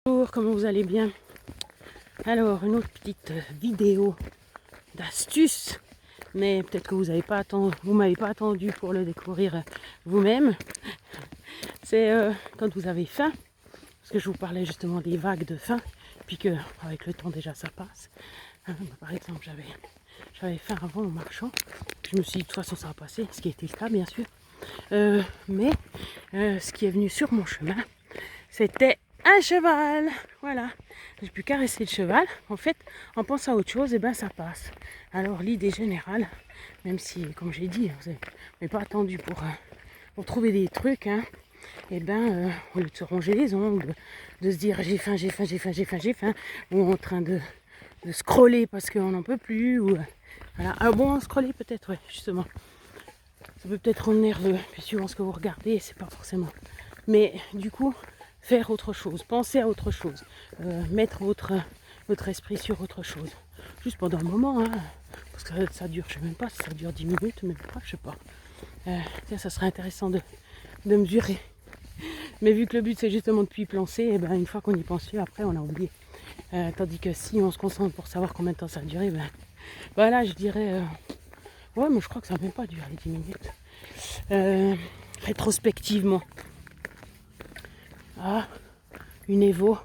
Bonjour, comment vous allez bien? Alors, une autre petite vidéo d'astuce, mais peut-être que vous m'avez pas attendu pour le découvrir vous-même. C'est quand vous avez faim, parce que je vous parlais justement des vagues de faim, puis que avec le temps déjà ça passe. Par exemple, j'avais faim avant en marchant. Je me suis dit de toute façon ça va passer, ce qui était le cas bien sûr. Mais ce qui est venu sur mon chemin, c'était un cheval. Voilà, j'ai pu caresser le cheval. En fait, en pensant à autre chose, et ben ça passe. Alors l'idée générale, même si, comme j'ai dit, vous n'avez pas attendu pour trouver des trucs, hein, et ben au lieu de se ronger les ongles, de se dire j'ai faim, j'ai faim, j'ai faim, j'ai faim, j'ai faim, ou en train de scroller parce qu'on n'en peut plus, ou voilà. Ah bon, scroller peut-être, ouais, justement. Ça peut peut-être rendre nerveux, puis suivant ce que vous regardez, c'est pas forcément. Mais du coup, faire autre chose, penser à autre chose, mettre votre esprit sur autre chose. Juste pendant un moment, hein, parce que ça dure, je sais même pas si ça dure 10 minutes, même pas, je sais pas. Ça serait intéressant de mesurer. Mais vu que le but c'est justement de puis penser, et ben, une fois qu'on y pense plus, après on a oublié. Tandis que si on se concentre pour savoir combien de temps ça a duré, ben voilà, je dirais. Ouais, mais je crois que ça n'a même pas duré 10 minutes. Rétrospectivement. Ah, une Evo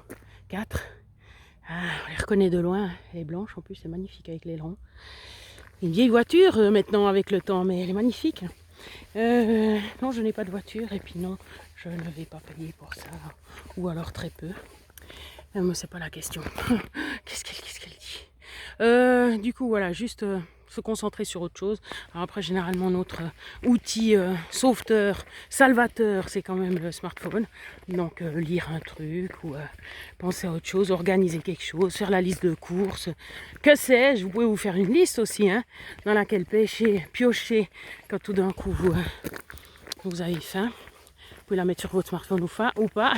4. Ah, on les reconnaît de loin. Elle est blanche en plus, c'est magnifique avec l'aileron. Une vieille voiture maintenant avec le temps, mais elle est magnifique. Non, je n'ai pas de voiture et puis non, je ne vais pas payer pour ça. Ou alors très peu. Mais c'est pas la question. Qu'est-ce qu'elle dit? Du coup, voilà, juste se concentrer sur autre chose. Alors après, généralement, notre outil sauveteur, salvateur, c'est quand même le smartphone. Donc, lire un truc ou penser à autre chose, organiser quelque chose, faire la liste de courses. Que sais-je? Vous pouvez vous faire une liste aussi, hein, dans laquelle piocher quand tout d'un coup vous avez faim. Vous pouvez la mettre sur votre smartphone ou pas.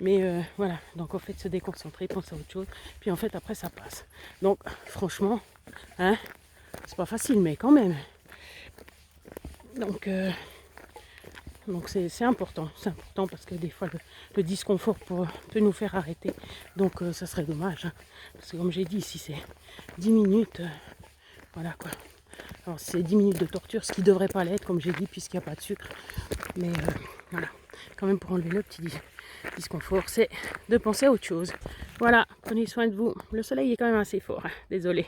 Mais voilà, donc en fait se déconcentrer, penser à autre chose, puis en fait après ça passe. Donc franchement, hein, c'est pas facile mais quand même. Donc c'est important parce que des fois le disconfort peut nous faire arrêter. Donc ça serait dommage, hein, parce que comme j'ai dit, si c'est 10 minutes, voilà quoi. Alors c'est 10 minutes de torture, ce qui devrait pas l'être comme j'ai dit puisqu'il n'y a pas de sucre. Mais voilà, quand même pour enlever le petit disconfort, c'est de penser à autre chose. Voilà, prenez soin de vous. Le soleil est quand même assez fort, hein. Désolée.